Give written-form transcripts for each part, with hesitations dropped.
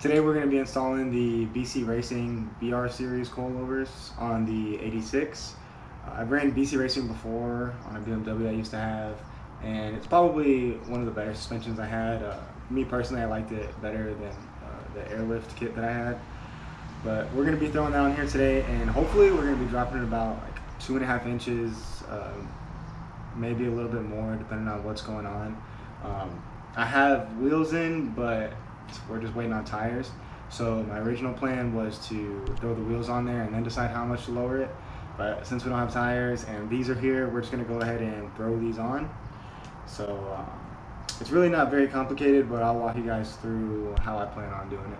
Today we're going to be installing the BC Racing BR series coilovers on the 86. I've ran BC Racing before on a BMW I used to have, and it's probably one of the better suspensions I had. Me personally, I liked it better than the airlift kit that I had. But we're going to be throwing that on here today, and hopefully we're going to be dropping it about like 2.5 inches, maybe a little bit more depending on what's going on. I have wheels in, but we're just waiting on tires. So my original plan was to throw the wheels on there and then decide how much to lower it. But since we don't have tires and these are here, we're just going to go ahead and throw these on. So it's really not very complicated, but I'll walk you guys through how I plan on doing it.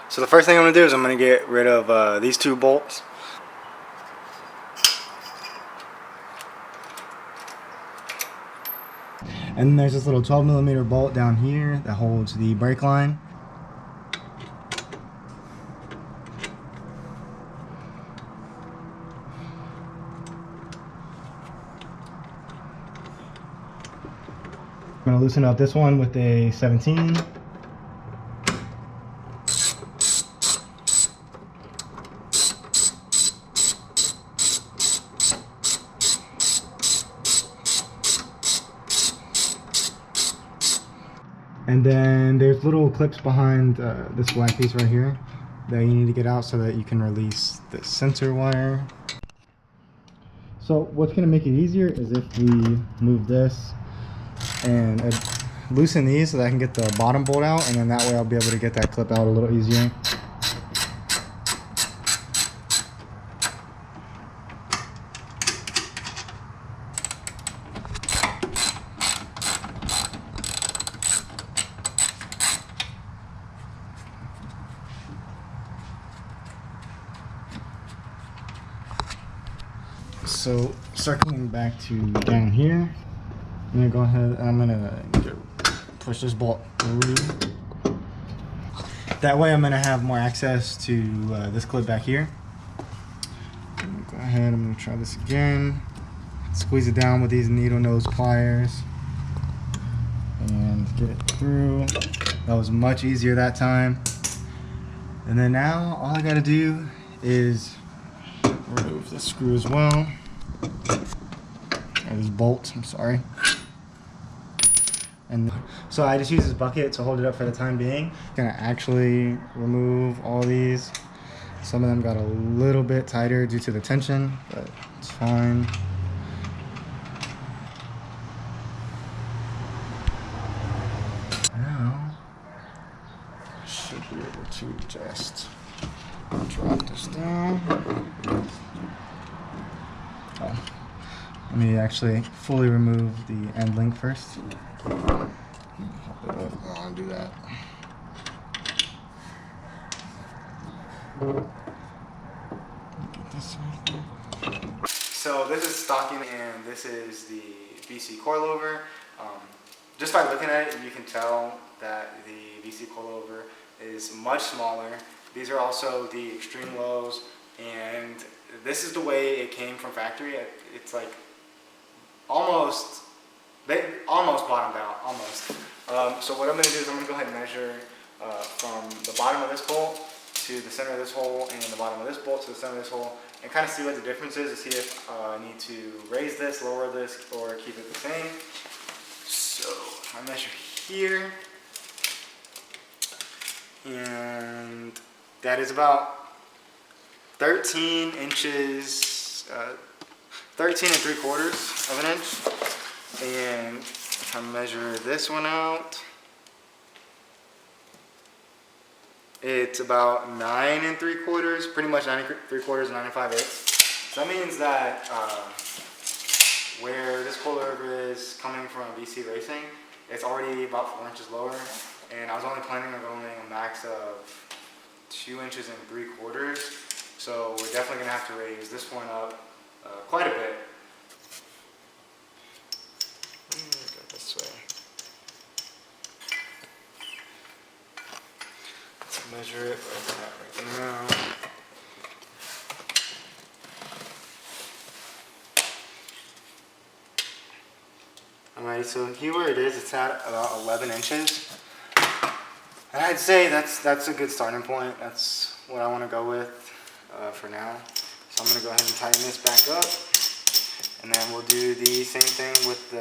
So the first thing I'm going to do is I'm going to get rid of these two bolts. And then there's this little 12mm bolt down here that holds the brake line. I'm going to loosen up this one with a 17. And then there's little clips behind this black piece right here that you need to get out so that you can release the sensor wire. So what's going to make it easier is if we move this and loosen these so that I can get the bottom bolt out, and then that way I'll be able to get that clip out a little easier. So circling back to down here, I'm going to go ahead and I'm going to push this bolt through. That way I'm going to have more access to this clip back here. Go ahead, I'm going to try this again. Squeeze it down with these needle nose pliers and get it through. That was much easier that time. And then now all I got to do is remove this screw as well. Or this bolt, I'm sorry. And so I just use this bucket to hold it up for the time being. I'm gonna actually remove all these. Some of them got a little bit tighter due to the tension, but it's fine. Now, I should be able to just drop this down. Oh. Let me actually fully remove the end link first. I'll do that. Get this right. So this is stocking and this is the BC coilover. Just by looking at it, you can tell that the BC coilover is much smaller. These are also the extreme lows, and this is the way it came from factory. It's like they almost bottomed out, almost. So what I'm going to do is I'm going to go ahead and measure from the bottom of this bolt to the center of this hole, and the bottom of this bolt to the center of this hole, and kind of see what the difference is, to see if I need to raise this, lower this, or keep it the same. So I measure here, and that is about 13 inches, 13 3/4 of an inch. And if I measure this one out, it's about 9 3/4, pretty much 9 3/4, 9 5/8. So that means that where this coilover is coming from BC Racing, it's already about 4 inches lower, and I was only planning on going a max of 2 inches and 3/4. So we're definitely gonna have to raise this one up quite a bit. Go this way. Let's measure it right now. Alright, so here where it is, it's at about 11 inches. And I'd say that's a good starting point. That's what I want to go with for now. So I'm going to go ahead and tighten this back up. And then we'll do the same thing with the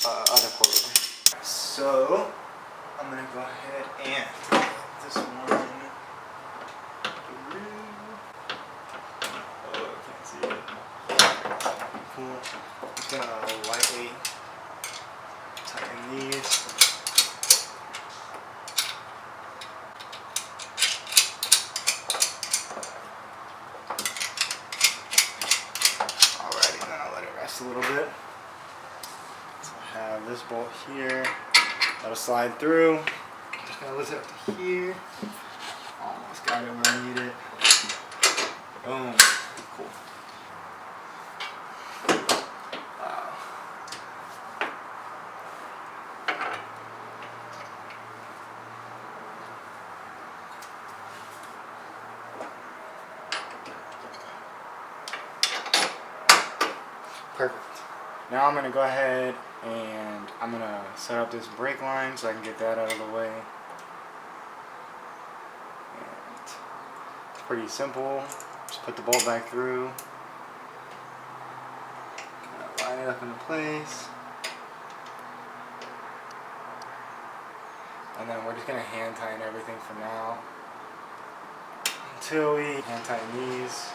other coilover. So I'm going to go ahead and put this one through. Oh, I can't see it. Cool. Just going to lightly tighten these. A little bit. So I have this bolt here that'll slide through. Just gotta lift it up to here. Almost got it where I need it. Boom. Cool. Wow. Perfect. Now I'm going to go ahead and I'm going to set up this brake line so I can get that out of the way. And it's pretty simple. Just put the bolt back through. Kind of line it up into place. And then we're just going to hand tighten everything for now until we hand tighten these.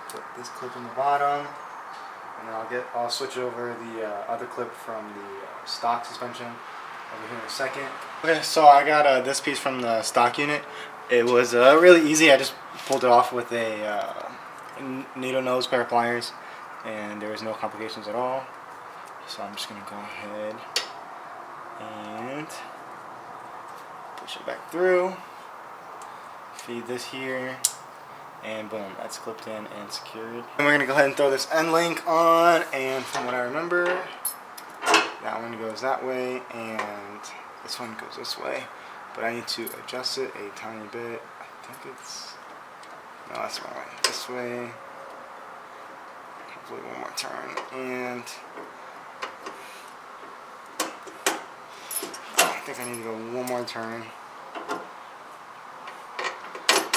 Put this clip in the bottom, and then I'll switch over the other clip from the stock suspension over here in a second. Okay, so I got this piece from the stock unit. It was really easy. I just pulled it off with a needle nose pair of pliers, and there was no complications at all. So I'm just gonna go ahead and push it back through. Feed this here. And boom, that's clipped in and secured. And we're gonna go ahead and throw this end link on, and from what I remember, that one goes that way and this one goes this way. But I need to adjust it a tiny bit. I think it's, no, that's the wrong way. This way, hopefully one more turn, and I think I need to go one more turn.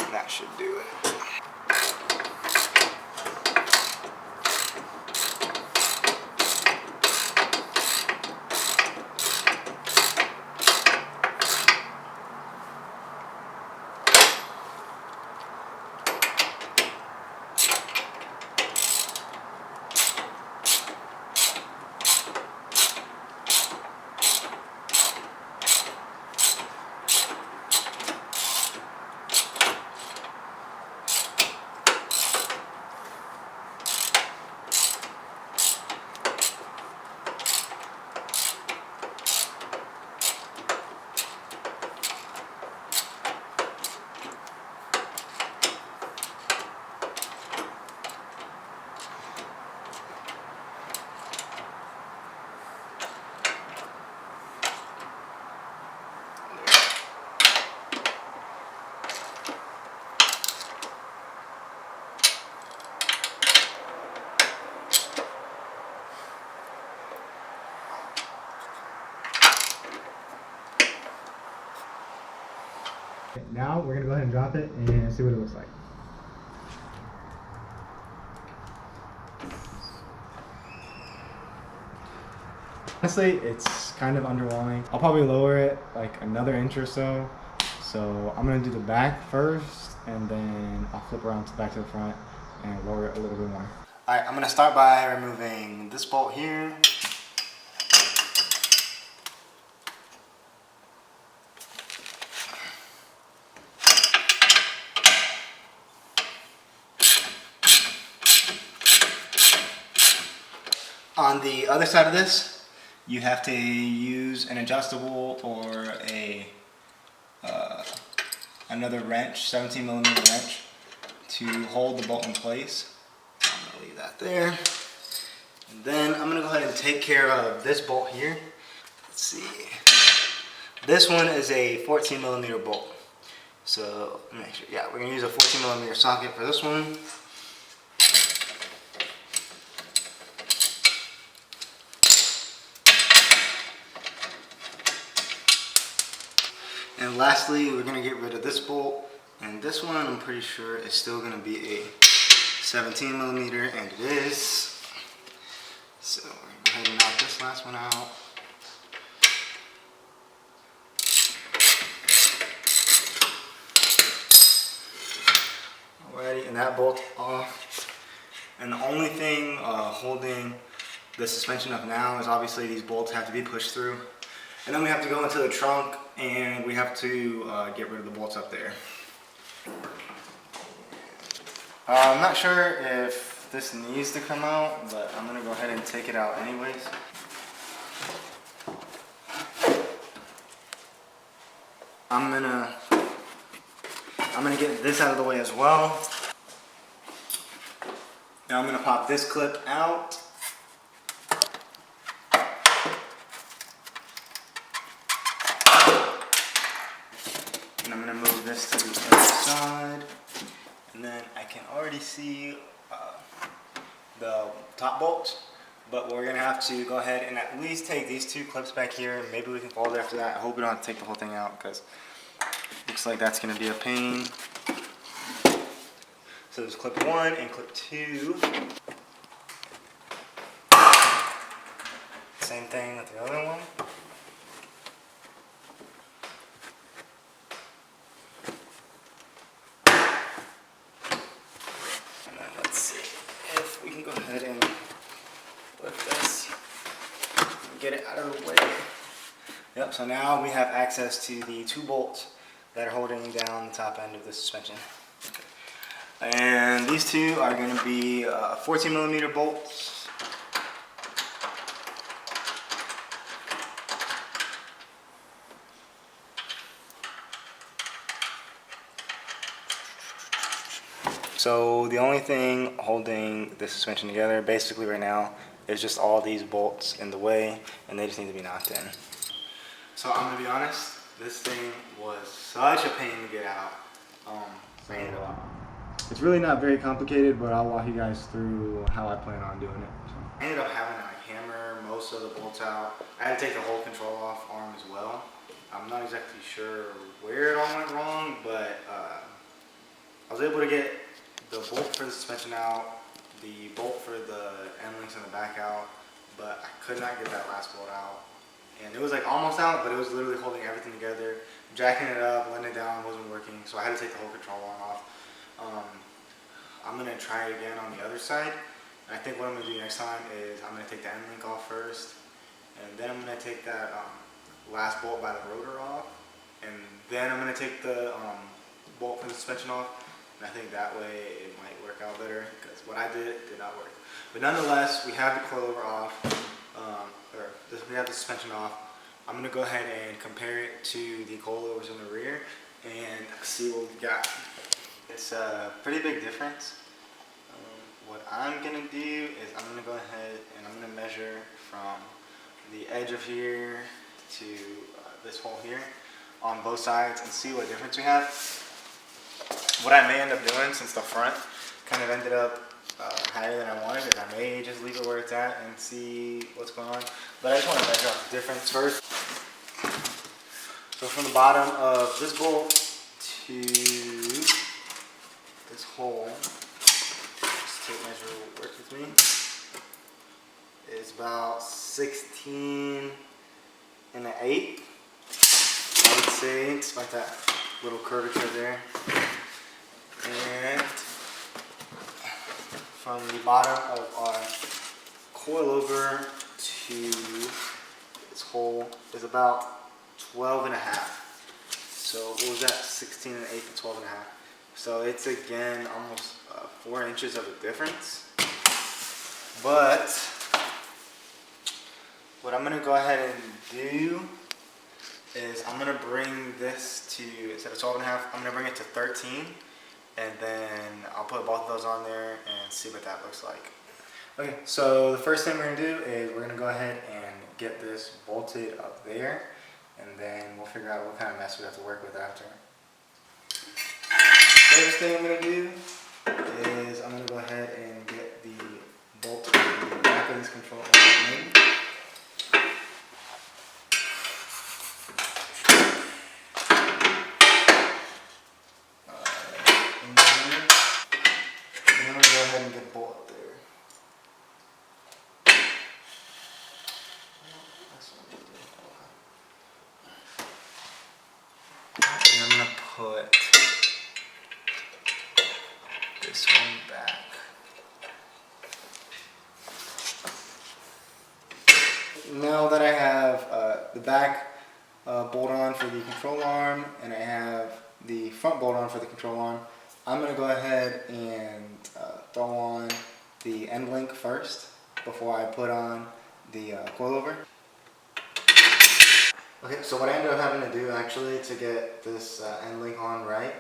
And that should do it. Now we're going to go ahead and drop it and see what it looks like. Honestly, it's kind of underwhelming. I'll probably lower it like another inch or so. So I'm going to do the back first and then I'll flip around back to the front and lower it a little bit more. Alright, I'm going to start by removing this bolt here. On the other side of this, you have to use an adjustable or another wrench, 17mm wrench, to hold the bolt in place. I'm going to leave that there. And then I'm going to go ahead and take care of this bolt here. Let's see. This one is a 14mm bolt. So make sure, yeah, we're going to use a 14mm socket for this one. And lastly, we're going to get rid of this bolt, and this one I'm pretty sure is still going to be a 17mm, and it is. So we're going to go ahead and knock this last one out. Alrighty, and that bolt's off. And the only thing holding the suspension up now is obviously these bolts have to be pushed through. And then we have to go into the trunk and we have to get rid of the bolts up there. I'm not sure if this needs to come out, but I'm going to go ahead and take it out anyways. I'm gonna get this out of the way as well. Now I'm going to pop this clip out. And I'm going to move this to the other side. And then I can already see the top bolts. But we're going to have to go ahead and at least take these two clips back here. Maybe we can fold it after that. I hope we don't have to take the whole thing out because it looks like that's going to be a pain. So there's clip 1 and clip 2. Same thing with the other one. And then let's see if we can go ahead and lift this and get it out of the way. Yep, so now we have access to the 2 bolts that are holding down the top end of the suspension. And these 2 are going to be 14mm bolts. So the only thing holding the suspension together basically right now is just all these bolts in the way, and they just need to be knocked in. So I'm going to be honest, this thing was such a pain to get out. It's really not very complicated, but I'll walk you guys through how I plan on doing it. So. I ended up having to hammer most of the bolts out. I had to take the whole control off arm as well. I'm not exactly sure where it all went wrong, but I was able to get the bolt for the suspension out, the bolt for the end links in the back out, but I could not get that last bolt out. And it was like almost out, but it was literally holding everything together. Jacking it up, letting it down wasn't working, so I had to take the whole control arm off. I'm going to try it again on the other side. And I think what I'm going to do next time is I'm going to take the end link off first, and then I'm going to take that last bolt by the rotor off, and then I'm going to take the bolt from the suspension off. And I think that way it might work out better, because what I did not work. But nonetheless, we have the coilover off, we have the suspension off. I'm going to go ahead and compare it to the coilovers in the rear and see what we got. It's a pretty big difference. What I'm going to do is I'm going to go ahead and I'm going to measure from the edge of here to this hole here on both sides and see what difference we have. What I may end up doing, since the front kind of ended up higher than I wanted, is I may just leave it where it's at and see what's going on. But I just want to measure out the difference first. So from the bottom of this bolt to this hole, just tape measure will work with me, is about 16 and an 8. I would say, despite that little curvature there. And from the bottom of our coilover to its hole is about 12 and a half. So what was that? 16 and 8 to 12 and a half. So it's again almost 4 inches of a difference. But what I'm going to go ahead and do is I'm going to bring this to, instead of 12 and a half, I'm going to bring it to 13. And then I'll put both of those on there and see what that looks like. Okay, so the first thing we're going to do is we're going to go ahead and get this bolted up there. And then we'll figure out what kind of mess we have to work with after. First thing I'm going to do is I'm going to go ahead and get the bolt on the back of this control in. And then I'm going to go ahead and get the bolt up there. And I'm going to put this one back. Now that I have the back bolt on for the control arm and I have the front bolt on for the control arm, I'm going to go ahead and throw on the end link first before I put on the coilover. Okay, so what I ended up having to do actually to get this end link on right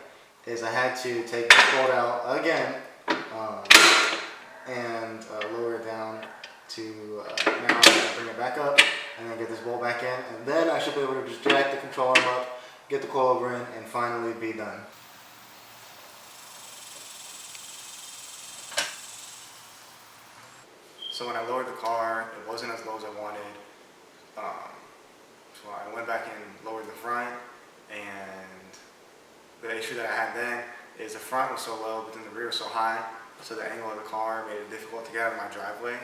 is I had to take this bolt out again and lower it down to now I'm going to bring it back up and then get this bolt back in, and then I should be able to just jack the control arm up, get the coilover in, and finally be done. So when I lowered the car, it wasn't as low as I wanted. So I went back and lowered the front, and the issue that I had then is the front was so low, but then the rear was so high, so the angle of the car made it difficult to get out of my driveway.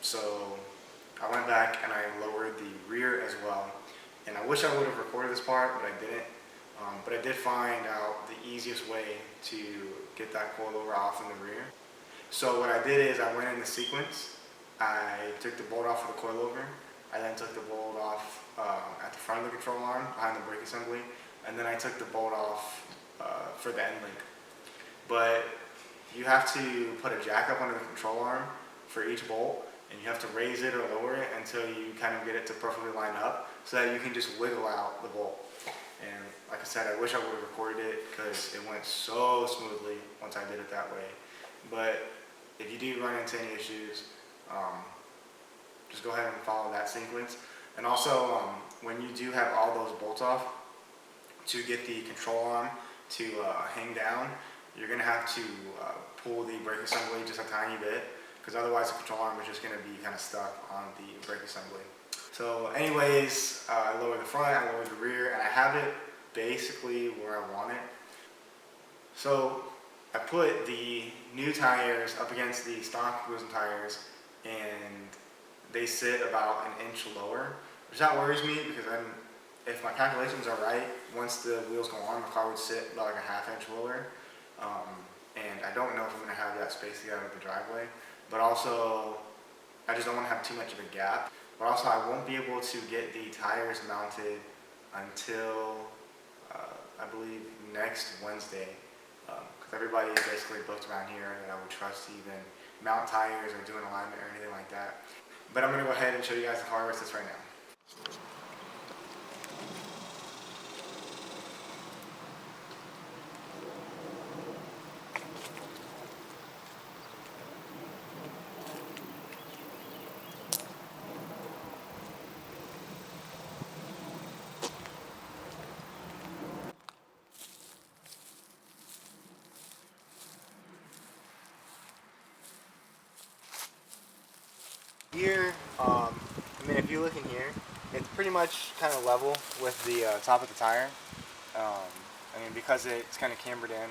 So I went back and I lowered the rear as well. And I wish I would have recorded this part, but I didn't. But I did find out the easiest way to get that coilover off in the rear. So what I did is I went in the sequence. I took the bolt off of the coilover. I then took the bolt off at the front of the control arm, behind the brake assembly. And then I took the bolt off for the end link. But you have to put a jack up under the control arm for each bolt. And you have to raise it or lower it until you kind of get it to perfectly line up so that you can just wiggle out the bolt. And like I said, I wish I would have recorded it because it went so smoothly once I did it that way. But if you do run into any issues, just go ahead and follow that sequence. And also, when you do have all those bolts off, to get the control arm to hang down, you're going to have to pull the brake assembly just a tiny bit, because otherwise the control arm is just going to be kind of stuck on the brake assembly. So anyways, I lowered the front, I lowered the rear, and I have it basically where I want it. So I put the new tires up against the stock wheels and tires, and they sit about an inch lower, which that worries me because if my calculations are right, once the wheels go on, the car would sit about like a ½ inch lower. And I don't know if I'm going to have that space to get out of the driveway. But also, I just don't want to have too much of a gap. But also, I won't be able to get the tires mounted until, I believe, next Wednesday. Because everybody is basically booked around here that I would trust to even mount tires or do an alignment or anything like that. But I'm going to go ahead and show you guys the car where it sits right now. Here, I mean, if you look in here, it's pretty much kind of level with the top of the tire. I mean, because it's kind of cambered in,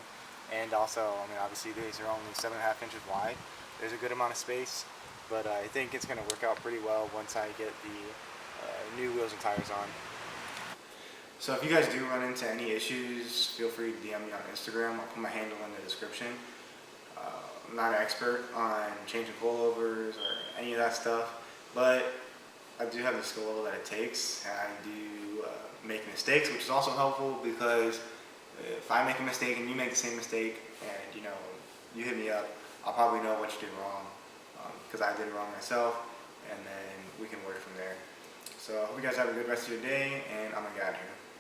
and also, I mean, obviously these are only 7.5 inches wide. There's a good amount of space, but I think it's going to work out pretty well once I get the new wheels and tires on. So if you guys do run into any issues, feel free to DM me on Instagram. I'll put my handle in the description. I'm not an expert on changing coilovers or any of that stuff, but I do have the skill level that it takes, and I do make mistakes, which is also helpful because if I make a mistake and you make the same mistake, and you hit me up, I'll probably know what you did wrong because I did it wrong myself, and then we can work from there. So I hope you guys have a good rest of your day, and I'm gonna get out of here.